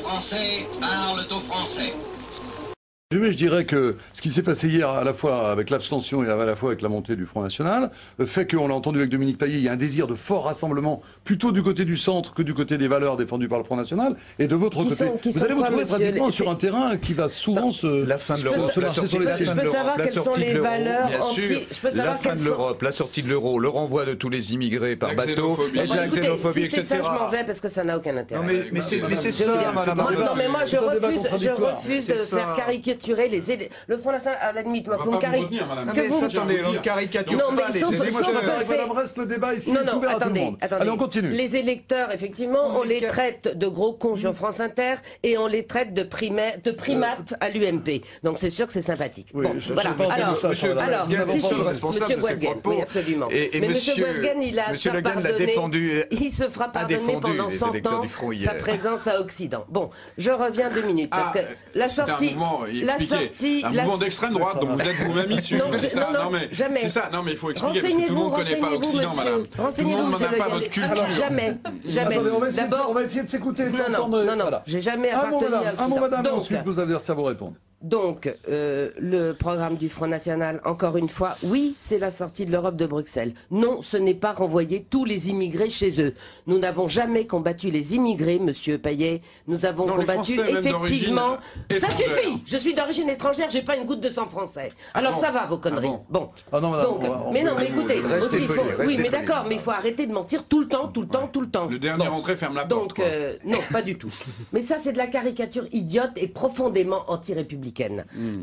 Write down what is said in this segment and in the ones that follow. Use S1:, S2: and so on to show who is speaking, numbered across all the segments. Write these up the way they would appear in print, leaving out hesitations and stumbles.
S1: Français parlent aux Français.
S2: Je dirais que ce qui s'est passé hier, à la fois avec l'abstention et à la fois avec la montée du Front National, fait qu'on l'a entendu avec Dominique Payet, il y a un désir de fort rassemblement, plutôt du côté du centre que du côté des valeurs défendues par le Front National. Et de votre côté, vous allez vous trouver pratiquement sur un terrain qui va souvent se marcher sur les pieds.
S3: Je peux savoir quelles sont les valeurs anti...
S4: La fin de l'Europe, la sortie de l'euro, le renvoi de tous les immigrés par bateau, la xénophobie, etc.
S3: Si c'est ça, je m'en vais parce que ça n'a aucun intérêt.
S4: Non mais c'est ça, madame.
S3: Non mais moi je refuse de faire caricaturer les... Le Front National, à la limite, moi, vous me caricaturez.
S4: Attendez, on ne caricature pas les électeurs.
S2: Madame reste le débat ici est ouvert à tout le monde. Allez, on continue.
S3: Les électeurs, effectivement, on les traite de gros cons sur France Inter et on les traite de primates à l'UMP. Donc c'est sûr que c'est sympathique.
S2: Oui,
S3: bon, voilà. Alors,
S4: Monsieur
S3: Guasguen, oui, absolument. Mais Monsieur Guasguen, il se fera pardonner pendant 100 ans sa présence à Occident. Bon, je reviens 2 minutes parce que la sortie...
S5: Un mouvement d'extrême droite dont vous êtes vous-même issu. C'est ça. Non mais
S3: jamais.
S5: C'est ça. Non mais il faut expliquer parce que tout le monde ne connaît pas Occident, madame. Tout le monde n'a pas votre culture.
S3: Jamais.
S2: Attendez, on va essayer de s'écouter.
S3: Non. J'ai jamais appartenu à Occident.
S2: Un mot, madame, ensuite vous avez à vous répondre.
S3: Donc, le programme du Front National, encore une fois, oui, c'est la sortie de l'Europe de Bruxelles. Non, ce n'est pas renvoyer tous les immigrés chez eux. Nous n'avons jamais combattu les immigrés, monsieur Payet. Nous avons combattu effectivement... Ça suffit. Je suis d'origine étrangère, j'ai pas une goutte de sang français. Alors ça va, vos conneries. Bon.
S2: Ah non, madame,
S3: mais écoutez, oui, mais d'accord, mais il faut arrêter de mentir tout le temps.
S5: Le dernier entrée ferme la porte.
S3: Donc, non, pas du tout. Mais ça, c'est de la caricature idiote et profondément anti-républicaine.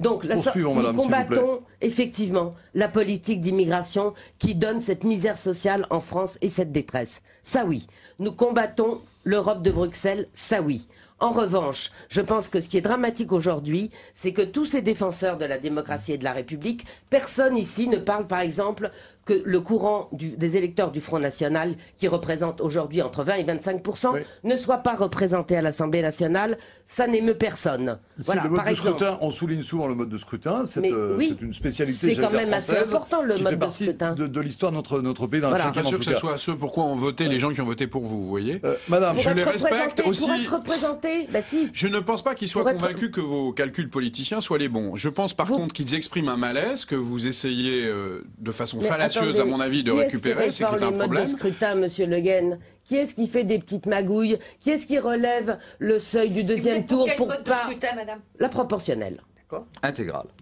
S3: Donc, nous combattons effectivement la politique d'immigration qui donne cette misère sociale en France et cette détresse. Ça oui. Nous combattons l'Europe de Bruxelles, ça oui. En revanche, je pense que ce qui est dramatique aujourd'hui, c'est que tous ces défenseurs de la démocratie et de la République, personne ici ne parle par exemple que le courant des électeurs du Front National, qui représente aujourd'hui entre 20 et 25%, ne soit pas représenté à l'Assemblée nationale. Ça n'émeut personne. Voilà,
S2: le mode
S3: par
S2: de
S3: exemple.
S2: scrutin, on souligne souvent le mode de scrutin, c'est une spécialité
S3: c'est quand même assez important le mode de scrutin.
S2: De l'histoire de notre pays dans la 5e en tout cas.
S5: Je suis pas sûr que ce soit ce pourquoi ont voté les gens qui ont voté pour vous, vous voyez.
S2: Madame,
S5: je les respecte aussi.
S3: Pour être représenté, bah si.
S5: Je ne pense pas qu'ils soient convaincus que vos calculs politiciens soient les bons. Je pense par contre qu'ils expriment un malaise que vous essayez de façon fallacieuse, à mon avis, de récupérer. C'est un problème.
S3: Les modes de scrutin, monsieur Le Guen. Qui est-ce qui fait des petites magouilles? Qui est-ce qui relève le seuil du deuxième tour pour pas
S6: scrutin, madame?
S3: La proportionnelle.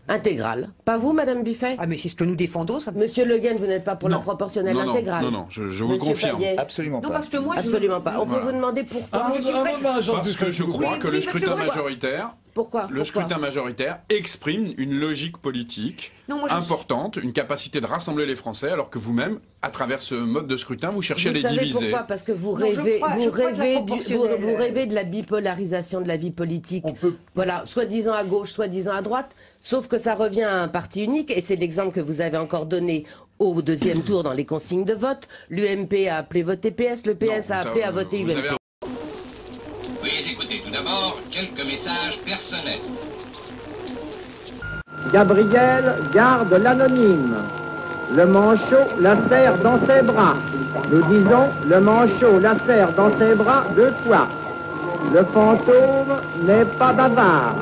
S4: Intégrale.
S3: Pas vous, madame Buffet?
S6: Ah, mais c'est ce que nous défendons, ça.
S3: Monsieur Le Guen, vous n'êtes pas pour la proportionnelle intégrale?
S5: Non, je vous confirme.
S4: Absolument pas.
S6: Non, parce que moi,
S3: absolument pas. On peut vous demander pourquoi?
S5: Parce que je crois que le scrutin majoritaire...
S3: Pourquoi?
S5: Le scrutin majoritaire exprime une logique politique importante, une capacité de rassembler les Français, alors que vous-même, à travers ce mode de scrutin, vous cherchez à les diviser.
S3: Vous savez pourquoi? Parce que vous rêvez de la bipolarisation de la vie politique. Voilà, soi-disant à gauche, soi-disant à droite, sauf que ça revient à un parti unique, et c'est l'exemple que vous avez encore donné au deuxième tour dans les consignes de vote. L'UMP a appelé voter PS, le PS a appelé à voter UMP.
S1: Veuillez écouter tout d'abord quelques messages personnels.
S7: Gabriel garde l'anonyme. Le manchot la serre dans ses bras. Nous disons, le manchot la serre dans ses bras 2 fois. Le fantôme n'est pas bavard.